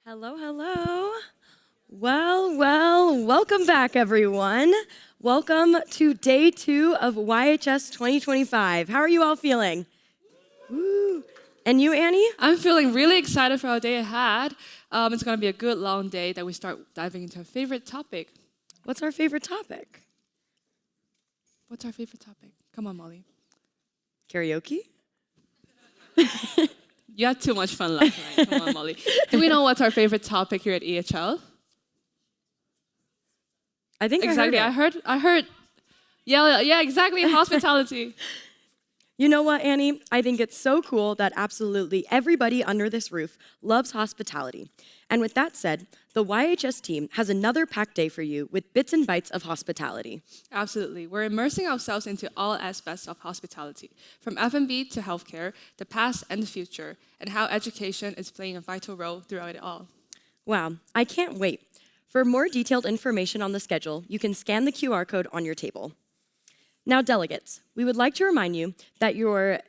Hello, hello. Welcome back, everyone. Welcome to day 2 of YHS 2025. How are you all feeling? Woo. And you, Annie? I'm feeling really excited for our day ahead. It's going to be a good long day that we start diving into our favorite topic. What's our favorite topic? What's our favorite topic? Come on, Molly. Karaoke? You had too much fun last night. Come on, Molly. Do we know what's our favorite topic here at EHL? I think Exactly. I heard it. I heard. Yeah, exactly. Hospitality. You know what, Annie? I think it's so cool that absolutely everybody under this roof loves hospitality. And with that said, the YHS team has another packed day for you with bits and bites of hospitality. Absolutely. We're immersing ourselves into all aspects of hospitality, from F&B to healthcare, the past and the future, and how education is playing a vital role throughout it all. Wow, I can't wait. For more detailed information on the schedule, you can scan the QR code on your table. Now, delegates, we would like to remind you that your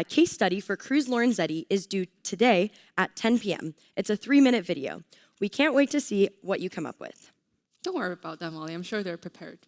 case study for Cruz Lorenzetti is due today at 10 p.m. It's a 3-minute video. We can't wait to see what you come up with. Don't worry about that, Molly. I'm sure they're prepared.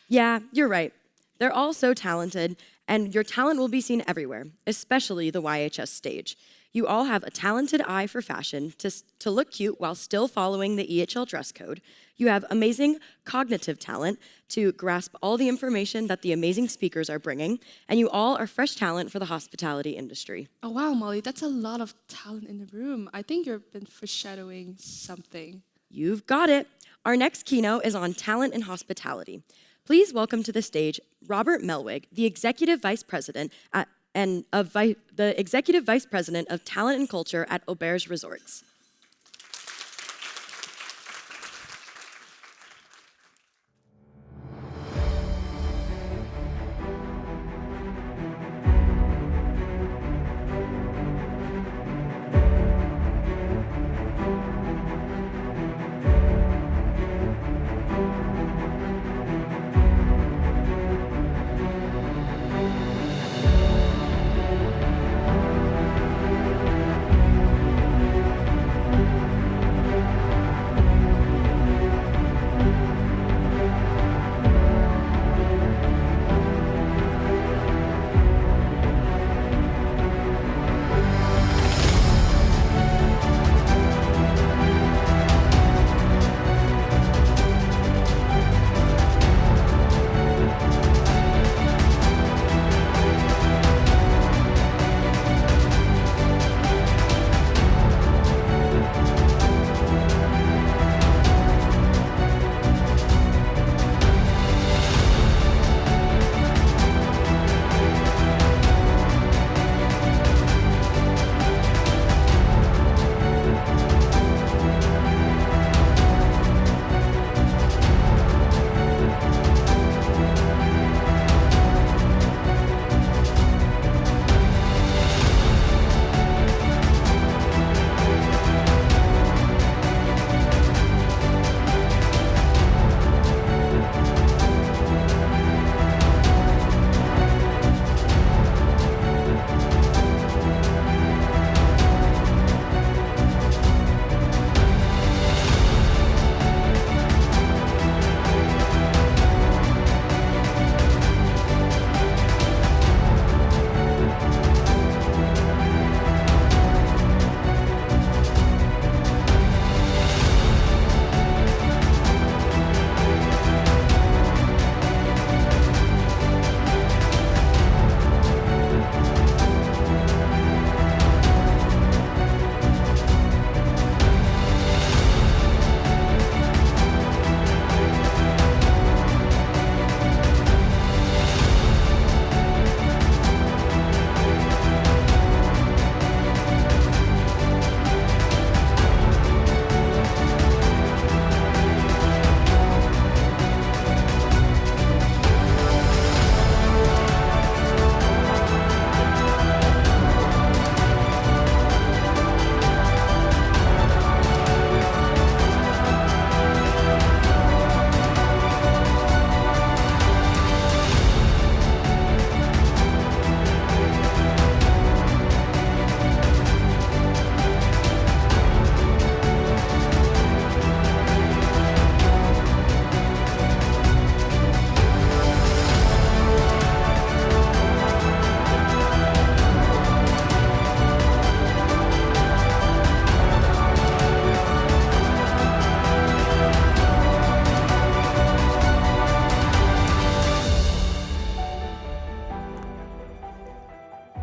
Yeah, you're right. They're all so talented, and your talent will be seen everywhere, especially the YHS stage. You all have a talented eye for fashion to look cute while still following the EHL dress code. You have amazing cognitive talent to grasp all the information that the amazing speakers are bringing, and you all are fresh talent for the hospitality industry. Oh, wow, Molly, that's a lot of talent in the room. I think you've been foreshadowing something. You've got it. Our next keynote is on talent in hospitality. Please welcome to the stage Robert Mellwig, the Executive Vice President the Executive Vice President of Talent and Culture at Auberge Resorts.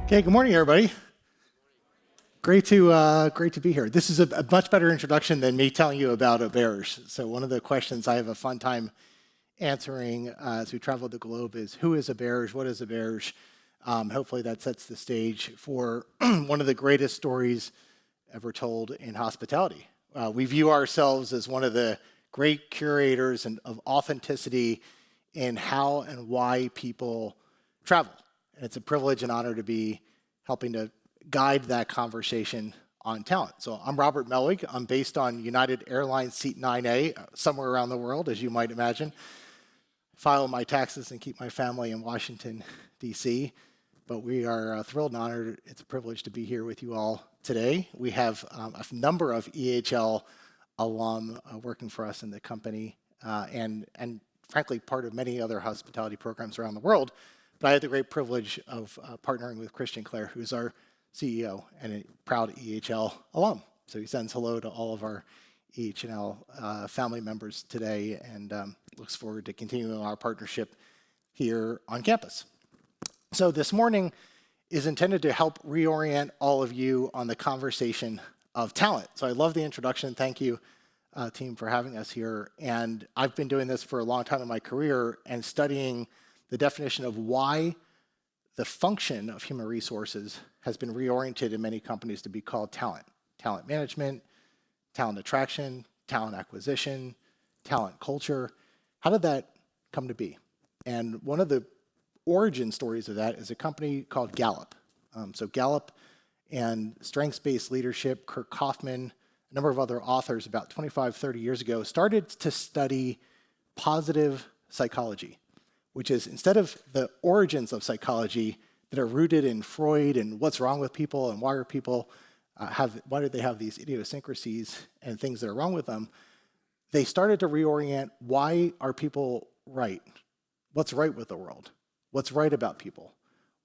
Okay, good morning, everybody. Great to be here. This is a much better introduction than me telling you about auberge. So one of the questions I have a fun time answering as we travel the globe is, who is auberge? What is auberge? Hopefully that sets the stage for one of the greatest stories ever told in hospitality. We view ourselves as one of the great curators of authenticity in how and why people travel. And it's a privilege and honor to be helping to guide that conversation on talent. So I'm Robert Mellwig. I'm based on United Airlines seat 9A, somewhere around the world, as you might imagine. File my taxes and keep my family in Washington, D.C. But we are thrilled and honored. It's a privilege to be here with you all today. We have a number of EHL alum working for us in the company and frankly, part of many other hospitality programs around the world. But I had the great privilege of partnering with Christian Clare, who's our CEO and a proud EHL alum. So he sends hello to all of our EHL family members today and looks forward to continuing our partnership here on campus. So this morning is intended to help reorient all of you on the conversation of talent. So I love the introduction. Thank you, team, for having us here. And I've been doing this for a long time in my career and studying the definition of why the function of human resources has been reoriented in many companies to be called talent. Talent management, talent attraction, talent acquisition, talent culture. How did that come to be? And one of the origin stories of that is a company called Gallup. So Gallup and strengths-based leadership, Kirk Kaufman, a number of other authors about 25, 30 years ago started to study positive psychology, which is instead of the origins of psychology that are rooted in Freud and what's wrong with people and why are people why do they have these idiosyncrasies and things that are wrong with them, they started to reorient why are people right? What's right with the world? What's right about people?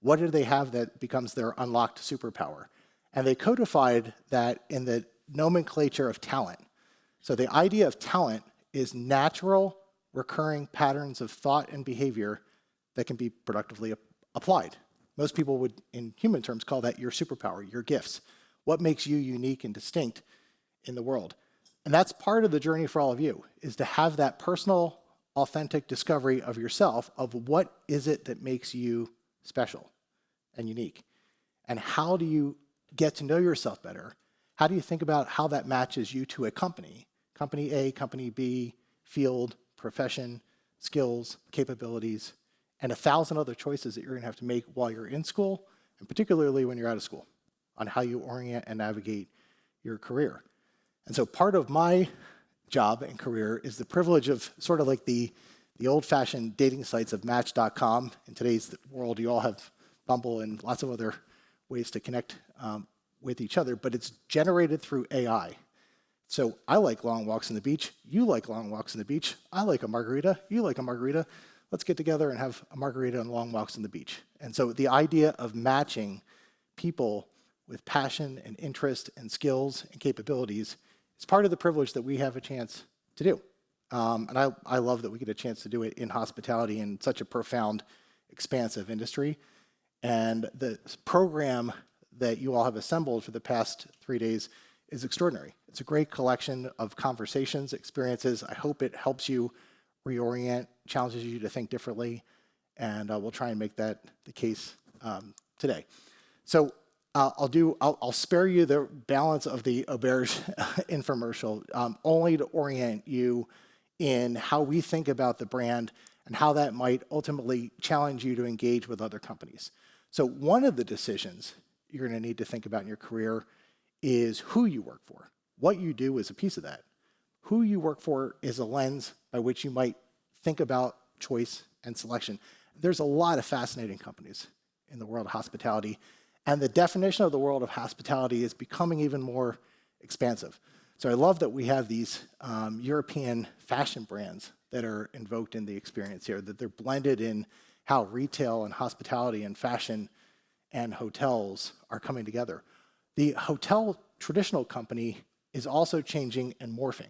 What do they have that becomes their unlocked superpower? And they codified that in the nomenclature of talent. So the idea of talent is natural, recurring patterns of thought and behavior that can be productively applied. Most people would, in human terms, call that your superpower, your gifts. What makes you unique and distinct in the world? And that's part of the journey for all of you, is to have that personal, authentic discovery of yourself, of what is it that makes you special and unique? And how do you get to know yourself better? How do you think about how that matches you to a company? Company A, company B, field, profession, skills, capabilities, and 1,000 other choices that you're going to have to make while you're in school, and particularly when you're out of school, on how you orient and navigate your career. And so part of my job and career is the privilege of sort of like the old-fashioned dating sites of Match.com. In today's world, you all have Bumble and lots of other ways to connect with each other, but it's generated through AI. So I like long walks on the beach. You like long walks on the beach. I like a margarita. You like a margarita. Let's get together and have a margarita and long walks on the beach. And so the idea of matching people with passion and interest and skills and capabilities is part of the privilege that we have a chance to do. And I love that we get a chance to do it in hospitality in such a profound, expansive industry. And the program that you all have assembled for the past 3 days is extraordinary. It's a great collection of conversations, experiences. I hope it helps you reorient, challenges you to think differently, and we'll try and make that the case today. So I'll spare you the balance of the auberge infomercial, only to orient you in how we think about the brand and how that might ultimately challenge you to engage with other companies. So one of the decisions you're going to need to think about in your career is who you work for. What you do is a piece of that. Who you work for is a lens by which you might think about choice and selection. There's a lot of fascinating companies in the world of hospitality, and the definition of the world of hospitality is becoming even more expansive. So I love that we have these European fashion brands that are invoked in the experience here, that they're blended in how retail and hospitality and fashion and hotels are coming together. The hotel traditional company is also changing and morphing.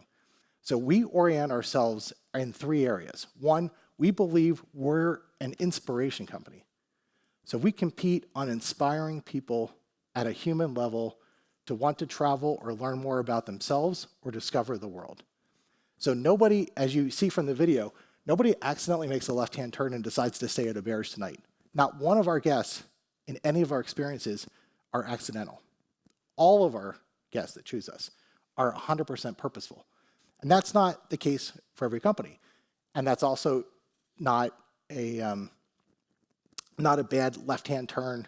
So we orient ourselves in 3 areas. 1, we believe we're an inspiration company. So we compete on inspiring people at a human level to want to travel or learn more about themselves or discover the world. So nobody, as you see from the video, nobody accidentally makes a left-hand turn and decides to stay at a Bears tonight. Not one of our guests in any of our experiences are accidental. All of our guests that choose us are 100% purposeful. And that's not the case for every company. And that's also not a bad left-hand turn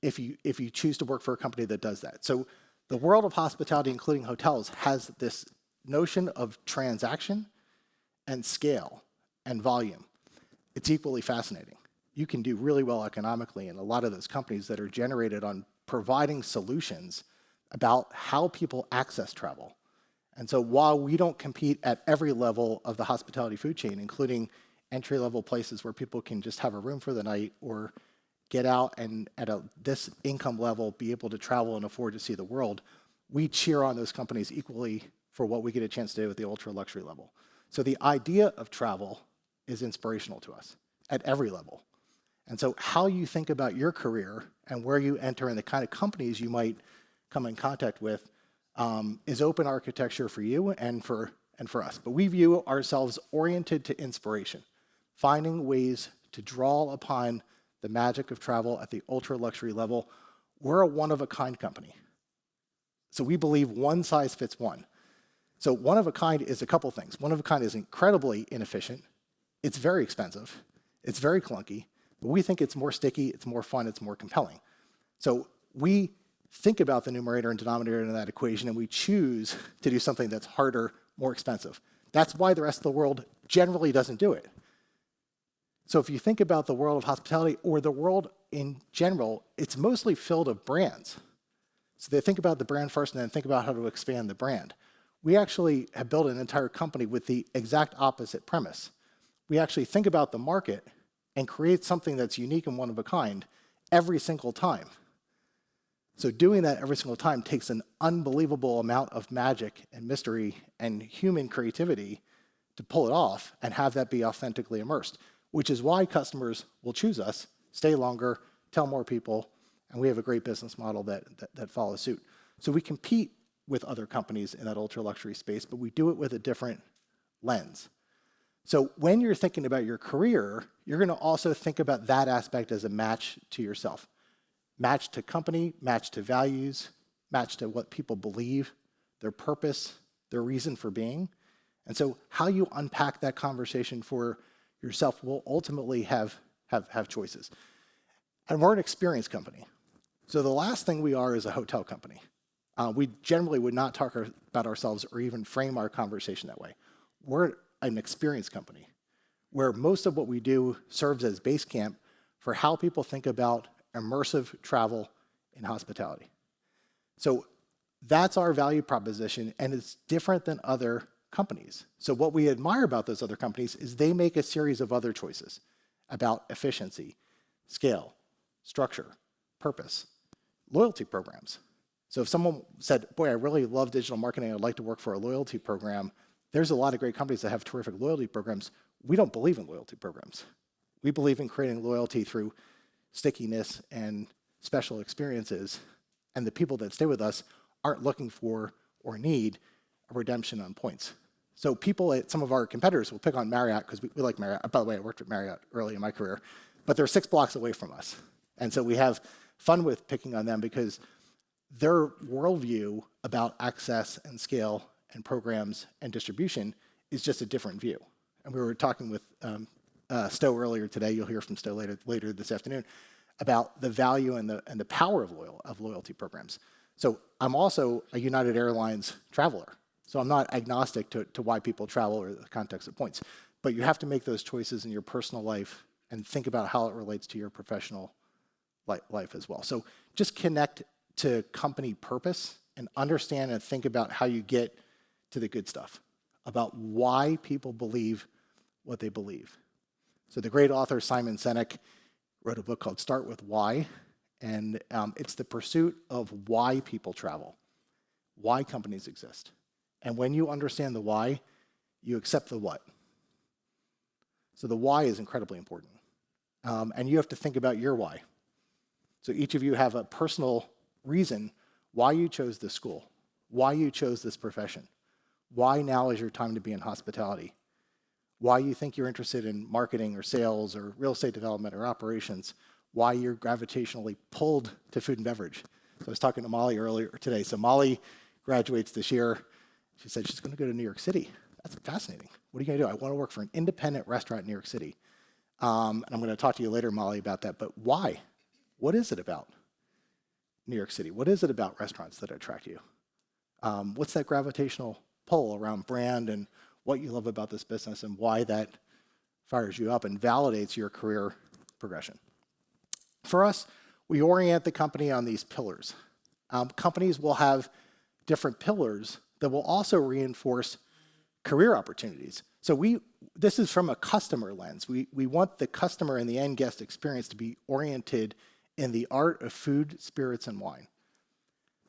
if you choose to work for a company that does that. So the world of hospitality, including hotels, has this notion of transaction and scale and volume. It's equally fascinating. You can do really well economically in a lot of those companies that are generated on providing solutions about how people access travel. And so while we don't compete at every level of the hospitality food chain, including entry-level places where people can just have a room for the night or get out and at this income level be able to travel and afford to see the world, we cheer on those companies equally for what we get a chance to do at the ultra-luxury level. So the idea of travel is inspirational to us at every level. And so how you think about your career and where you enter and the kind of companies you might come in contact with is open architecture for you and for us. But we view ourselves oriented to inspiration, finding ways to draw upon the magic of travel at the ultra-luxury level. We're a one-of-a-kind company. So we believe one size fits one. So one-of-a-kind is a couple things. One-of-a-kind is incredibly inefficient. It's very expensive. It's very clunky. But we think it's more sticky, it's more fun, it's more compelling. So we think about the numerator and denominator in that equation, and we choose to do something that's harder, more expensive. That's why the rest of the world generally doesn't do it. So if you think about the world of hospitality or the world in general, it's mostly filled of brands. So they think about the brand first and then think about how to expand the brand. We actually have built an entire company with the exact opposite premise. We actually think about the market and create something that's unique and one of a kind every single time. So doing that every single time takes an unbelievable amount of magic and mystery and human creativity to pull it off and have that be authentically immersed, which is why customers will choose us, stay longer, tell more people, and we have a great business model that follows suit. So we compete with other companies in that ultra-luxury space, but we do it with a different lens. So when you're thinking about your career, you're going to also think about that aspect as a match to yourself. Match to company, match to values, match to what people believe, their purpose, their reason for being. And so how you unpack that conversation for yourself will ultimately have choices. And we're an experience company. So the last thing we are is a hotel company. We generally would not talk about ourselves or even frame our conversation that way. We're an experience company where most of what we do serves as base camp for how people think about immersive travel in hospitality. So that's our value proposition, and it's different than other companies. So what we admire about those other companies is they make a series of other choices about efficiency, scale, structure, purpose, loyalty programs. So if someone said, boy, I really love digital marketing, I'd like to work for a loyalty program, there's a lot of great companies that have terrific loyalty programs. We don't believe in loyalty programs. We believe in creating loyalty through stickiness and special experiences, and the people that stay with us aren't looking for or need a redemption on points. So people at some of our competitors will pick on Marriott because we like Marriott. By the way, I worked at Marriott early in my career, but they're 6 blocks away from us. And so we have fun with picking on them because their worldview about access and scale and programs and distribution is just a different view. And we were talking with Stowe earlier today, you'll hear from Stowe later this afternoon, about the value and the power of loyalty programs. So I'm also a United Airlines traveler. So I'm not agnostic to why people travel or the context of points. But you have to make those choices in your personal life and think about how it relates to your professional life as well. So just connect to company purpose and understand and think about how you get to the good stuff, about why people believe what they believe. So the great author Simon Sinek wrote a book called Start With Why, and it's the pursuit of why people travel, why companies exist. And when you understand the why, you accept the what. So the why is incredibly important. And you have to think about your why. So each of you have a personal reason why you chose this school, why you chose this profession, why now is your time to be in hospitality, why you think you're interested in marketing or sales or real estate development or operations, why you're gravitationally pulled to food and beverage. So I was talking to Molly earlier today. So Molly graduates this year. She said she's going to go to New York City. That's fascinating. What are you going to do? I want to work for an independent restaurant in New York City. And I'm going to talk to you later, Molly, about that. But why? What is it about New York City? What is it about restaurants that attract you? What's that gravitational pull around brand and what you love about this business and why that fires you up and validates your career progression? For us, we orient the company on these pillars. Companies will have different pillars that will also reinforce career opportunities. So this is from a customer lens. We want the customer and the end guest experience to be oriented in the art of food, spirits, and wine.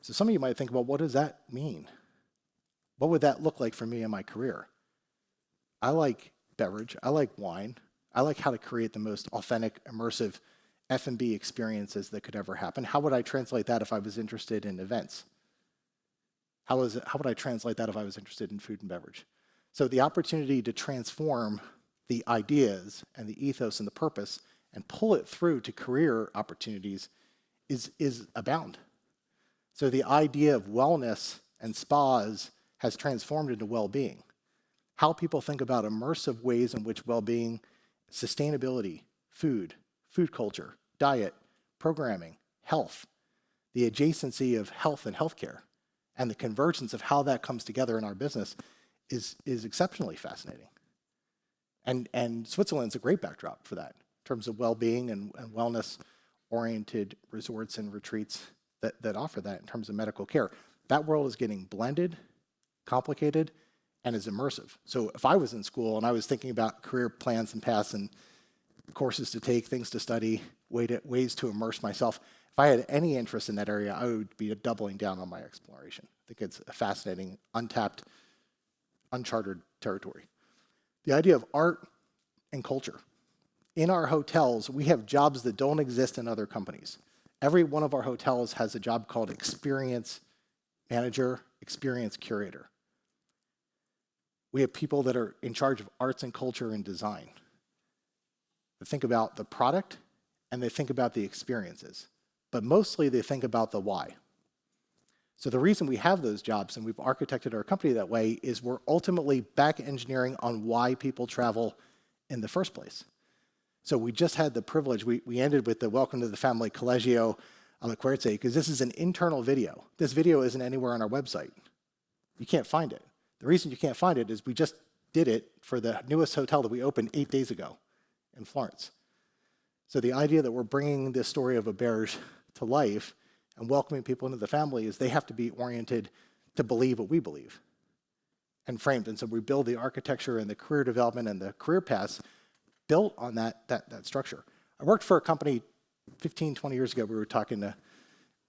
So some of you might think, well, what does that mean? What would that look like for me in my career? I like beverage. I like wine. I like how to create the most authentic, immersive F&B experiences that could ever happen. How would I translate that if I was interested in events? How would I translate that if I was interested in food and beverage? So the opportunity to transform the ideas and the ethos and the purpose and pull it through to career opportunities is abound. So the idea of wellness and spas has transformed into well-being. How people think about immersive ways in which well-being, sustainability, food culture, diet, programming, health, the adjacency of health and healthcare, and the convergence of how that comes together in our business is exceptionally fascinating. And Switzerland's a great backdrop for that in terms of well-being and wellness-oriented resorts and retreats that offer that in terms of medical care. That world is getting blended, complicated, and is immersive. So if I was in school and I was thinking about career plans and paths and courses to take, things to study, ways to immerse myself, if I had any interest in that area, I would be doubling down on my exploration. I think it's a fascinating, untapped, uncharted territory. The idea of art and culture. In our hotels, we have jobs that don't exist in other companies. Every one of our hotels has a job called experience manager, experience curator. We have people that are in charge of arts and culture and design. They think about the product and they think about the experiences, but mostly they think about the why. So the reason we have those jobs and we've architected our company that way is we're ultimately back engineering on why people travel in the first place. So we just had the privilege, we ended with the Welcome to the Family Collegio alla Querce because this is an internal video. This video isn't anywhere on our website. You can't find it. The reason you can't find it is we just did it for the newest hotel that we opened 8 days ago in Florence. So the idea that we're bringing this story of Auberge to life and welcoming people into the family is they have to be oriented to believe what we believe and framed. And so we build the architecture and the career development and the career paths built on that structure. I worked for a company 15, 20 years ago we were talking to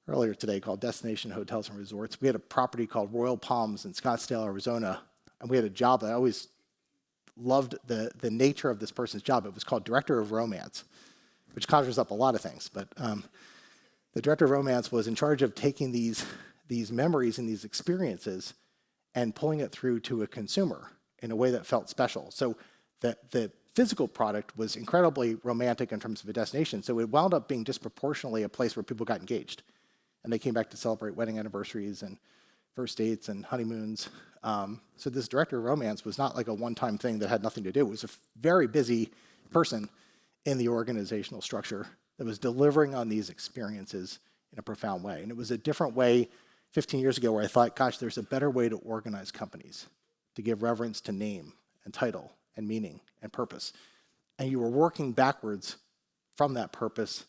earlier today called Destination Hotels and Resorts. We had a property called Royal Palms in Scottsdale, Arizona, and we had a job that I always loved the nature of this person's job. It was called Director of Romance, which conjures up a lot of things. But the Director of Romance was in charge of taking these memories and these experiences and pulling it through to a consumer in a way that felt special. So the physical product was incredibly romantic in terms of a destination. So it wound up being disproportionately a place where people got engaged. And they came back to celebrate wedding anniversaries and first dates and honeymoons. So this Director of Romance was not like a one-time thing that had nothing to do. It was a very busy person in the organizational structure that was delivering on these experiences in a profound way. And it was a different way 15 years ago where I thought, gosh, there's a better way to organize companies, to give reverence to name and title and meaning and purpose. And you were working backwards from that purpose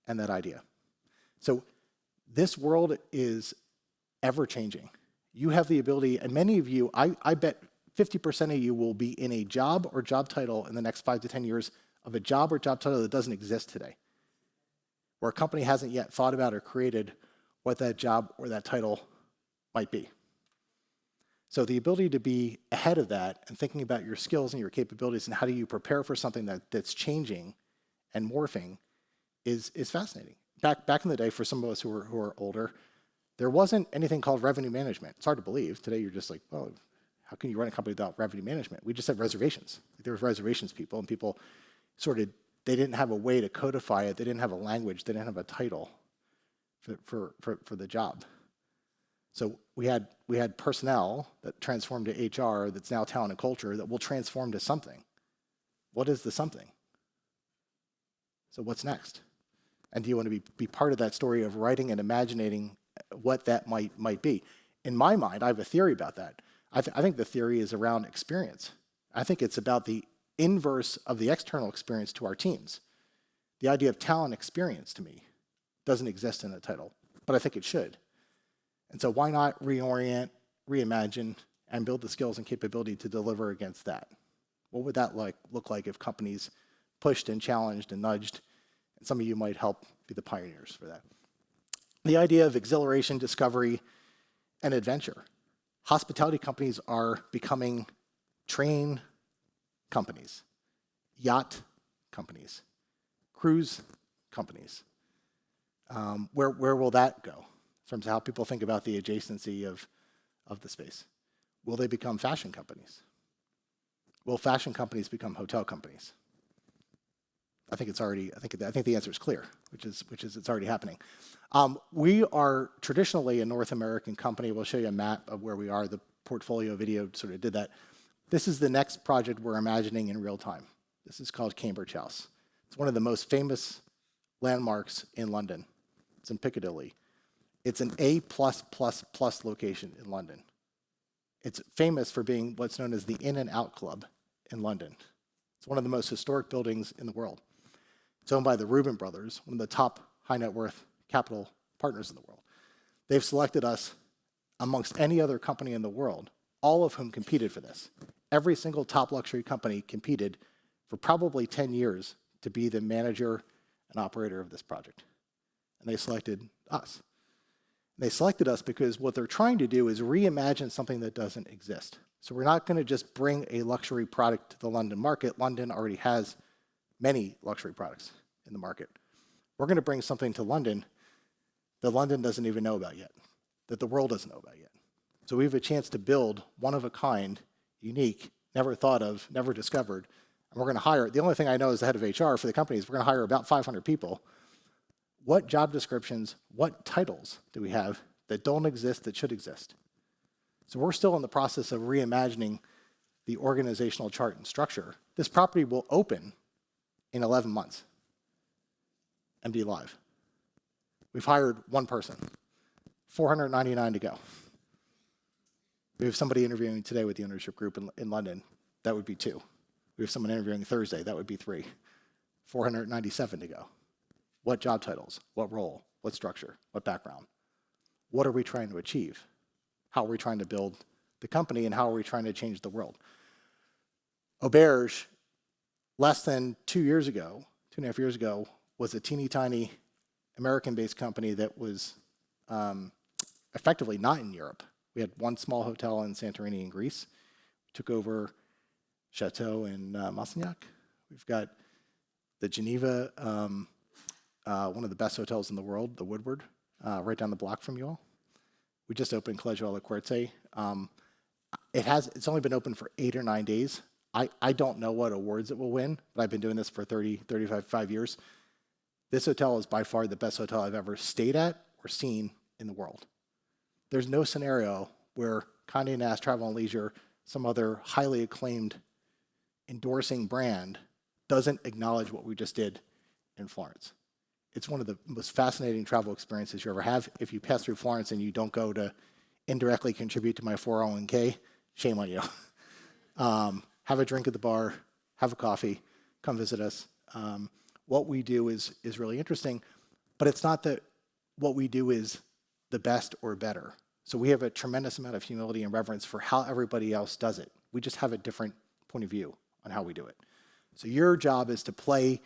and that idea. So this world is ever-changing. You have the ability, and many of you, I bet 50% of you will be in a job or job title in the next 5 to 10 years of a job or job title that doesn't exist today, where a company hasn't yet thought about or created what that job or that title might be. So the ability to be ahead of that and thinking about your skills and your capabilities and how do you prepare for something that's changing and morphing is fascinating. back in the day, for some of us who are older, there wasn't anything called revenue management. It's hard to believe. Today, you're just like, well, how can you run a company without revenue management? We just had reservations. There was reservations people, and people they didn't have a way to codify it. They didn't have a language. They didn't have a title for the job. So we had personnel that transformed to HR that's now talent and culture that will transform to something. What is the something? So what's next? And do you want to be part of that story of writing and imagining what that might be? In my mind, I have a theory about that. I think the theory is around experience. I think it's about the inverse of the external experience to our teams. The idea of talent experience, to me, doesn't exist in a title, but I think it should. And so why not reorient, reimagine, and build the skills and capability to deliver against that? What would that look like if companies pushed and challenged and nudged? And some of you might help be the pioneers for that. The idea of exhilaration, discovery, and adventure. Hospitality companies are becoming train companies, yacht companies, cruise companies. Where will that go in terms of how people think about the adjacency of the space? Will they become fashion companies? Will fashion companies become hotel companies? I think the answer is clear, which is it's already happening. We are traditionally a North American company. We'll show you a map of where we are. The portfolio video sort of did that. This is the next project we're imagining in real time. This is called Cambridge House. It's one of the most famous landmarks in London. It's in Piccadilly. It's an A+++ location in London. It's famous for being what's known as the In and Out Club in London. It's one of the most historic buildings in the world. It's owned by the Reuben brothers, one of the top high net worth capital partners in the world. They've selected us amongst any other company in the world, all of whom competed for this. Every single top luxury company competed for probably 10 years to be the manager and operator of this project. And they selected us. They selected us because what they're trying to do is reimagine something that doesn't exist. So we're not going to just bring a luxury product to the London market. London already has many luxury products in the market. We're going to bring something to London that London doesn't even know about yet, that the world doesn't know about yet. So we have a chance to build one of a kind, unique, never thought of, never discovered. And we're going to hire, the only thing I know as the head of HR for the company is we're going to hire about 500 people. What job descriptions, what titles do we have that don't exist that should exist? So we're still in the process of reimagining the organizational chart and structure. This property will open in 11 months and be live. We've hired one person, 499 to go. We have somebody interviewing today with the ownership group in London. That would be 2. We have someone interviewing Thursday. That would be 3. 497 to go. What job titles? What role? What structure? What background? What are we trying to achieve? How are we trying to build the company, and how are we trying to change the world? Auberge, less than 2.5 years ago, was a teeny tiny American-based company that was effectively not in Europe. We had one small hotel in Santorini in Greece. We took over Chateau in Massignac. We've got the Geneva, one of the best hotels in the world, the Woodward, right down the block from you all. We just opened Collegio alla Corte. It's only been open for 8 or 9 days. I don't know what awards it will win, but I've been doing this for 35 years. This hotel is by far the best hotel I've ever stayed at or seen in the world. There's no scenario where Condé Nast Travel and Leisure, some other highly acclaimed endorsing brand, doesn't acknowledge what we just did in Florence. It's one of the most fascinating travel experiences you ever have. If you pass through Florence and you don't go to indirectly contribute to my 401k, shame on you. Have a drink at the bar, have a coffee, come visit us. What we do is really interesting, but it's not that what we do is the best or better. So we have a tremendous amount of humility and reverence for how everybody else does it. We just have a different point of view on how we do it. So your job is to play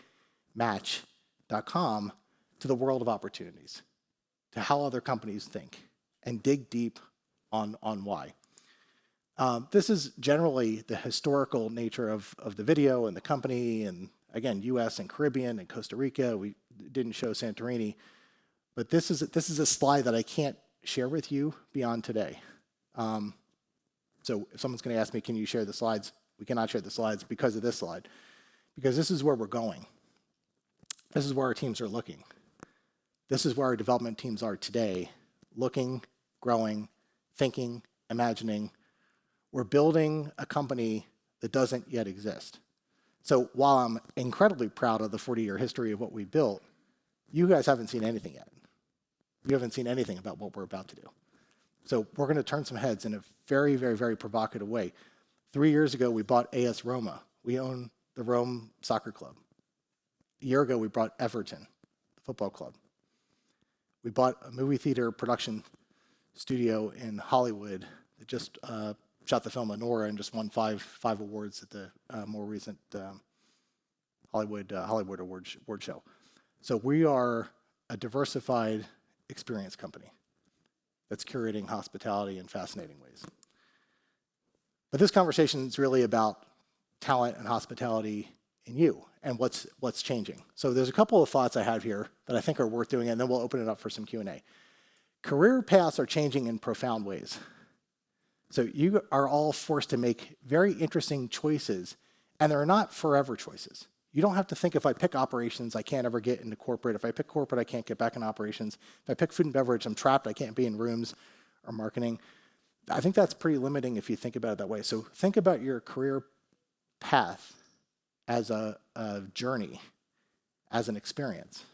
Match.com to the world of opportunities, to how other companies think, and dig deep on why. This is generally the historical nature of the video and the company, and again, US and Caribbean and Costa Rica. We didn't show Santorini. But this is a slide that I can't share with you beyond today. So if someone's going to ask me, can you share the slides? We cannot share the slides because of this slide, because this is where we're going. This is where our teams are looking. This is where our development teams are today, looking, growing, thinking, imagining. We're building a company that doesn't yet exist. So while I'm incredibly proud of the 40-year history of what we built, you guys haven't seen anything yet. You haven't seen anything about what we're about to do. So we're going to turn some heads in a very, very, very provocative way. 3 years ago, we bought AS Roma. We own the Rome Soccer Club. A year ago, we bought Everton, the football club. We bought a movie theater production studio in Hollywood that just shot the film Nora and just won five awards at the more recent Hollywood award show. So we are a diversified experience company that's curating hospitality in fascinating ways. But this conversation is really about talent and hospitality in you and what's changing. So there's a couple of thoughts I have here that I think are worth doing, and then we'll open it up for some Q&A. Career paths are changing in profound ways. So you are all forced to make very interesting choices, and they're not forever choices. You don't have to think, if I pick operations, I can't ever get into corporate. If I pick corporate, I can't get back in operations. If I pick food and beverage, I'm trapped. I can't be in rooms or marketing. I think that's pretty limiting if you think about it that way. So think about your career path as a journey, as an experience,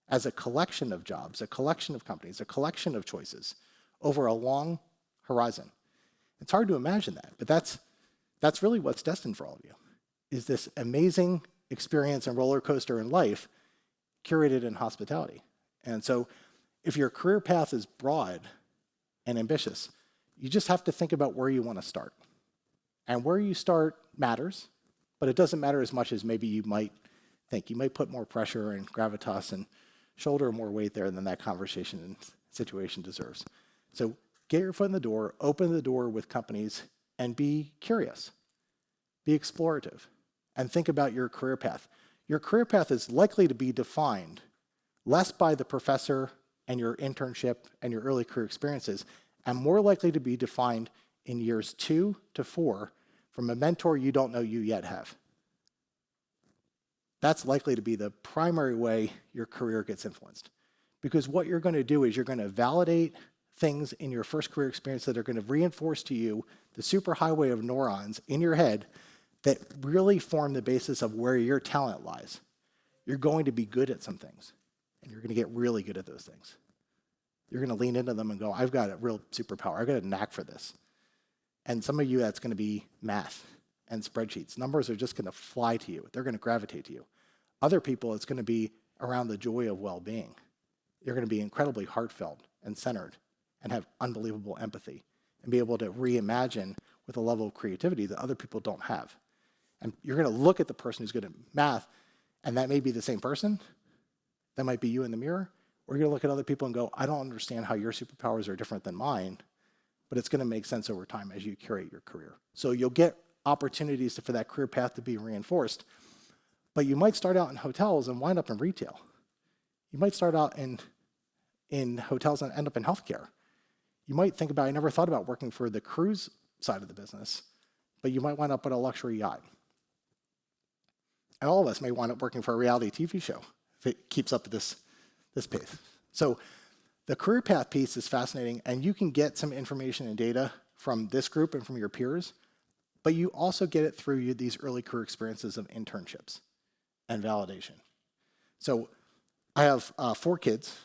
as a collection of jobs, a collection of companies, a collection of choices over a long horizon. It's hard to imagine that, but that's really what's destined for all of you, is this amazing experience and roller coaster in life curated in hospitality. And so if your career path is broad and ambitious, you just have to think about where you want to start. And where you start matters, but it doesn't matter as much as maybe you might think. You might put more pressure and gravitas and shoulder more weight there than that conversation and situation deserves. So get your foot in the door, open the door with companies, and be curious. Be explorative, and think about your career path. Your career path is likely to be defined less by the professor and your internship and your early career experiences, and more likely to be defined in years 2 to 4 from a mentor you don't know you yet have. That's likely to be the primary way your career gets influenced. Because what you're going to do is you're going to validate things in your first career experience that are going to reinforce to you the superhighway of neurons in your head that really form the basis of where your talent lies. You're going to be good at some things, and you're going to get really good at those things. You're going to lean into them and go, I've got a real superpower. I've got a knack for this. And some of you, that's going to be math and spreadsheets. Numbers are just going to fly to you. They're going to gravitate to you. Other people, it's going to be around the joy of well-being. You're going to be incredibly heartfelt and centered and have unbelievable empathy and be able to reimagine with a level of creativity that other people don't have. And you're going to look at the person who's good at math, and that may be the same person. That might be you in the mirror. Or you're going to look at other people and go, I don't understand how your superpowers are different than mine, but it's going to make sense over time as you curate your career. So you'll get opportunities for that career path to be reinforced, but you might start out in hotels and wind up in retail. You might start out in hotels and end up in healthcare. You might think about, I never thought about working for the cruise side of the business, but you might wind up at a luxury yacht. And all of us may wind up working for a reality TV show if it keeps up this pace. So the career path piece is fascinating, and you can get some information and data from this group and from your peers, but you also get it through these early career experiences of internships and validation. So I have 4 kids.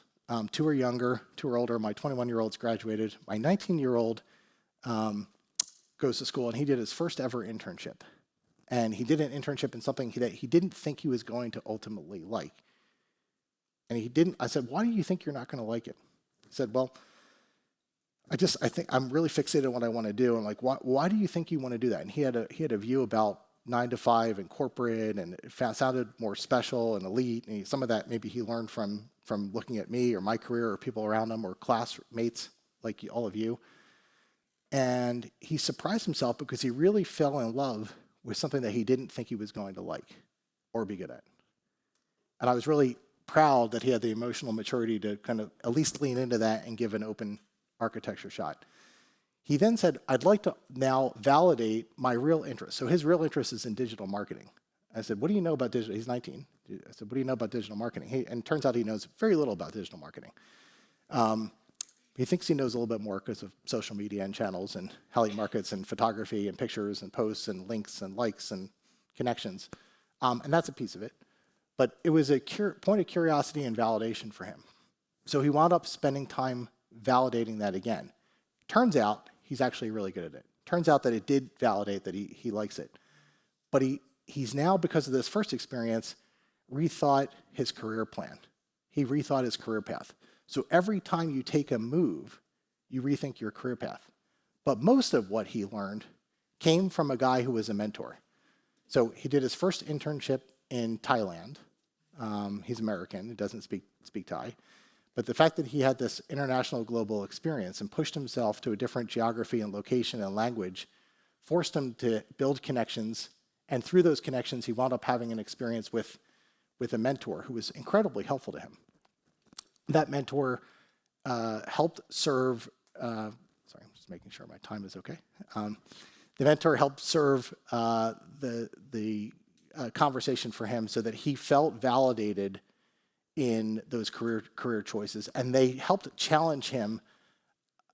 2 are younger, 2 are older. My 21-year-old's graduated. My 19-year-old goes to school, and he did his first ever internship. And he did an internship in something that he didn't think he was going to ultimately like. And he didn't. I said, why do you think you're not going to like it? He said, well, I think I'm really fixated on what I want to do. I'm like, why do you think you want to do that? And he had a view about 9 to 5 and corporate, and it sounded more special and elite. And some of that maybe he learned from looking at me or my career or people around him or classmates like all of you. And he surprised himself because he really fell in love with something that he didn't think he was going to like or be good at. And I was really proud that he had the emotional maturity to kind of at least lean into that and give an open architecture shot. He then said, I'd like to now validate my real interest. So his real interest is in digital marketing. I said, what do you know about digital? He's 19. I said, what do you know about digital marketing? And it turns out he knows very little about digital marketing. He thinks he knows a little bit more because of social media and channels and how he markets and photography and pictures and posts and links and likes and connections. And that's a piece of it. But it was a point of curiosity and validation for him. So he wound up spending time validating that again. Turns out he's actually really good at it. Turns out that it did validate that he likes it. But he's now, because of this first experience, rethought his career plan. He rethought his career path. So every time you take a move, you rethink your career path. But most of what he learned came from a guy who was a mentor. So he did his first internship in Thailand. He's American, he doesn't speak Thai. But the fact that he had this international global experience and pushed himself to a different geography and location and language forced him to build connections. And through those connections, he wound up having an experience with a mentor who was incredibly helpful to him. That mentor helped serve, sorry, I'm just making sure my time is okay. The mentor helped serve the conversation for him so that he felt validated in those career choices, and they helped challenge him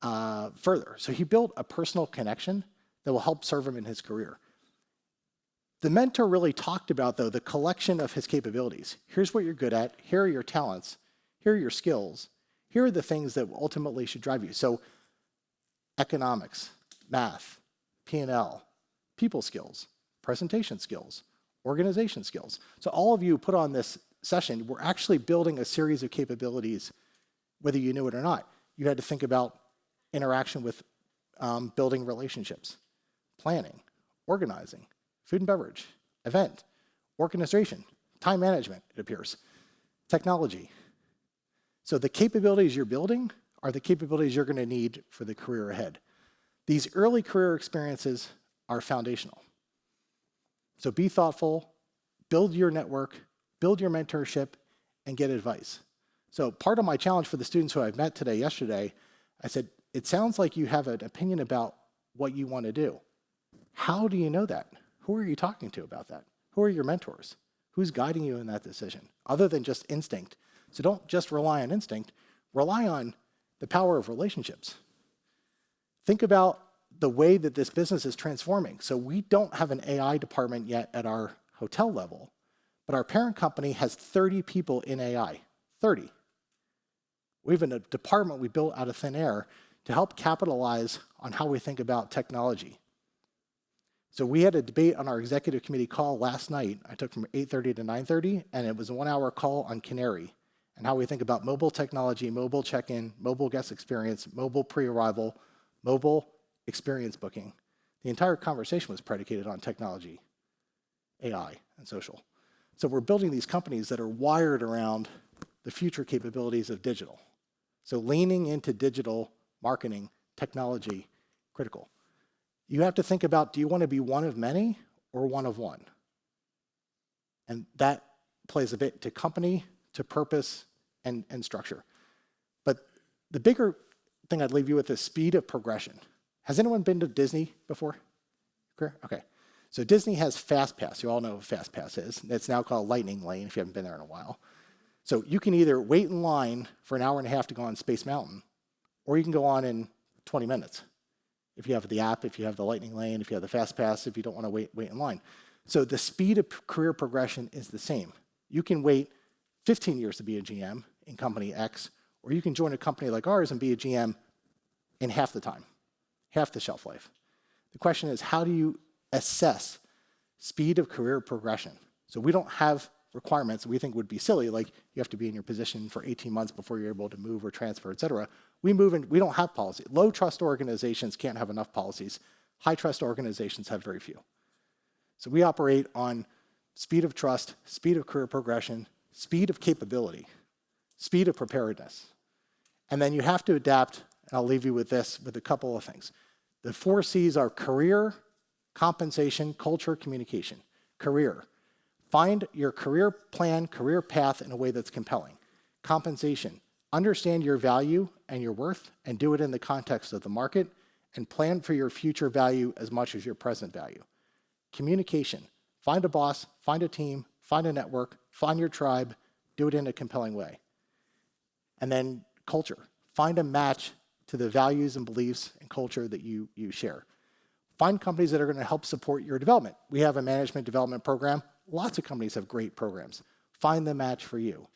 further. So he built a personal connection that will help serve him in his career. The mentor really talked about, though, the collection of his capabilities. Here's what you're good at. Here are your talents. Here are your skills. Here are the things that ultimately should drive you. So economics, math, P&L, people skills, presentation skills, organization skills. So all of you put on this session, we're actually building a series of capabilities, whether you knew it or not. You had to think about interaction with building relationships, planning, organizing, food and beverage, event, organization, time management, it appears, technology. So the capabilities you're building are the capabilities you're going to need for the career ahead. These early career experiences are foundational. So be thoughtful, build your network, build your mentorship, and get advice. So part of my challenge for the students who I've met yesterday, I said, it sounds like you have an opinion about what you want to do. How do you know that? Who are you talking to about that? Who are your mentors? Who's guiding you in that decision, other than just instinct? So don't just rely on instinct, rely on the power of relationships. Think about the way that this business is transforming. So we don't have an AI department yet at our hotel level, but our parent company has 30 people in AI, 30. We have a department we built out of thin air to help capitalize on how we think about technology. So we had a debate on our executive committee call last night. I took from 8:30 to 9:30, and it was a 1-hour call on Canary and how we think about mobile technology, mobile check-in, mobile guest experience, mobile pre-arrival, mobile experience booking. The entire conversation was predicated on technology, AI, and social. So we're building these companies that are wired around the future capabilities of digital. So leaning into digital marketing, technology, critical. You have to think about, do you want to be one of many or one of one? And that plays a bit to company, to purpose, and structure. But the bigger thing I'd leave you with is speed of progression. Has anyone been to Disney before? Okay. So Disney has Fast Pass. You all know what Fast Pass is. It's now called Lightning Lane if you haven't been there in a while. So you can either wait in line for an hour and a half to go on Space Mountain, or you can go on in 20 minutes. If you have the app, if you have the Lightning Lane, if you have the Fast Pass, if you don't want to wait in line. So the speed of career progression is the same. You can wait 15 years to be a GM in company X, or you can join a company like ours and be a GM in half the time, half the shelf life. The question is, how do you assess speed of career progression? So we don't have requirements that we think would be silly, like you have to be in your position for 18 months before you're able to move or transfer, et cetera. We move and we don't have policy. Low trust organizations can't have enough policies. High trust organizations have very few. So we operate on speed of trust, speed of career progression, speed of capability, speed of preparedness. And then you have to adapt, and I'll leave you with this, with a couple of things. The 4 C's are career, compensation, culture, communication. Career. Find your career plan, career path in a way that's compelling. Compensation. Understand your value and your worth and do it in the context of the market and plan for your future value as much as your present value. Communication. Find a boss, find a team, find a network, find your tribe, do it in a compelling way. And then culture. Find a match to the values and beliefs and culture that you share. Find companies that are going to help support your development. We have a management development program. Lots of companies have great programs. Find the match for you.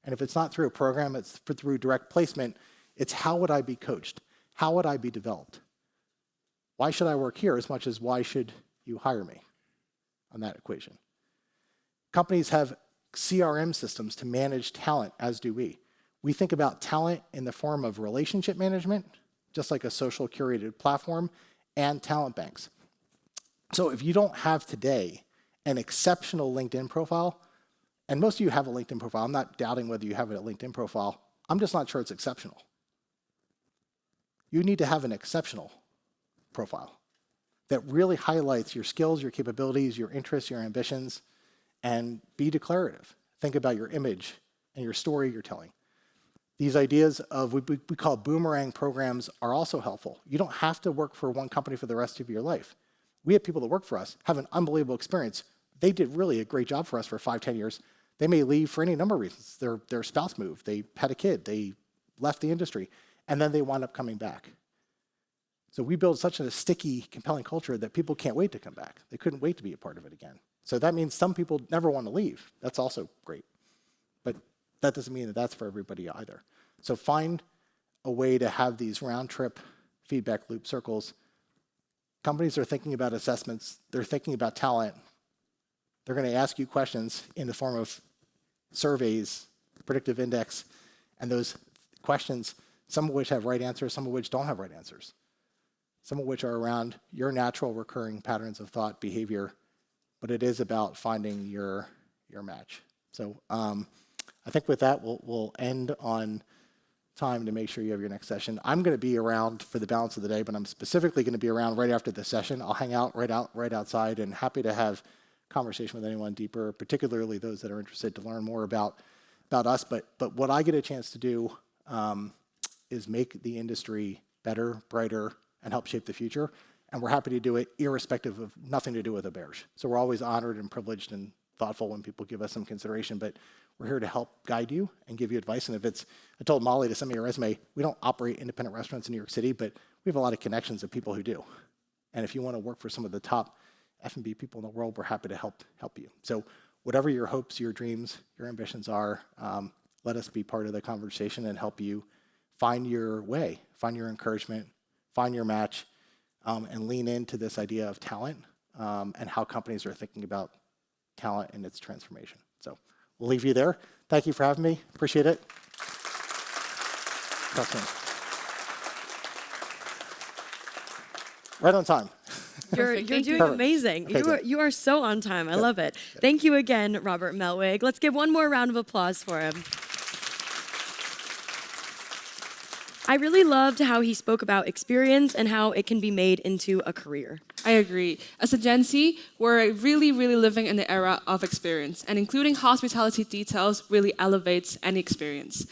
And if it's not through a program, it's through direct placement, it's how would I be coached? How would I be developed? Why should I work here as much as why should you hire me on that equation? Companies have CRM systems to manage talent, as do we. We think about talent in the form of relationship management, just like a social curated platform, and talent banks. So if you don't have today an exceptional LinkedIn profile, and most of you have a LinkedIn profile, I'm not doubting whether you have a LinkedIn profile, I'm just not sure it's exceptional. You need to have an exceptional profile that really highlights your skills, your capabilities, your interests, your ambitions, and be declarative. Think about your image and your story you're telling. These ideas of what we call boomerang programs are also helpful. You don't have to work for one company for the rest of your life. We have people that work for us, have an unbelievable experience. They did really a great job for us for 5, 10 years. They may leave for any number of reasons. Their spouse moved, they had a kid, they left the industry, and then they wound up coming back. So we build such a sticky, compelling culture that people can't wait to come back. They couldn't wait to be a part of it again. So that means some people never want to leave. That's also great. But that doesn't mean that that's for everybody either. So find a way to have these round-trip feedback loop circles. Companies are thinking about assessments. They're thinking about talent. They're going to ask you questions in the form of surveys, predictive index, and those questions, some of which have right answers, some of which don't have right answers, some of which are around your natural recurring patterns of thought, behavior, but it is about finding your match. So I think with that, we'll end on time to make sure you have your next session. I'm going to be around for the balance of the day, but I'm specifically going to be around right after the session. I'll hang out right outside and happy to have conversation with anyone deeper, particularly those that are interested to learn more about us. But what I get a chance to do is make the industry better, brighter, and help shape the future. And we're happy to do it irrespective of nothing to do with Auberge. So we're always honored and privileged and thoughtful when people give us some consideration, but we're here to help guide you and give you advice. And if it's, I told Molly to send me a resume, we don't operate independent restaurants in New York City, but we have a lot of connections of people who do. And if you want to work for some of the top F&B people in the world, we're happy to help you. So whatever your hopes, your dreams, your ambitions are, let us be part of the conversation and help you find your way, find your encouragement, find your match, and lean into this idea of talent and how companies are thinking about talent and its transformation. So we'll leave you there. Thank you for having me. Appreciate it. Talk soon. Right on time. You're doing amazing. Okay, You are so on time. I love it. Good. Thank you again, Robert Mellwig. Let's give one more round of applause for him. I really loved how he spoke about experience and how it can be made into a career. I agree. As a Gen Z, we're really living in the era of experience, and including hospitality details really elevates any experience.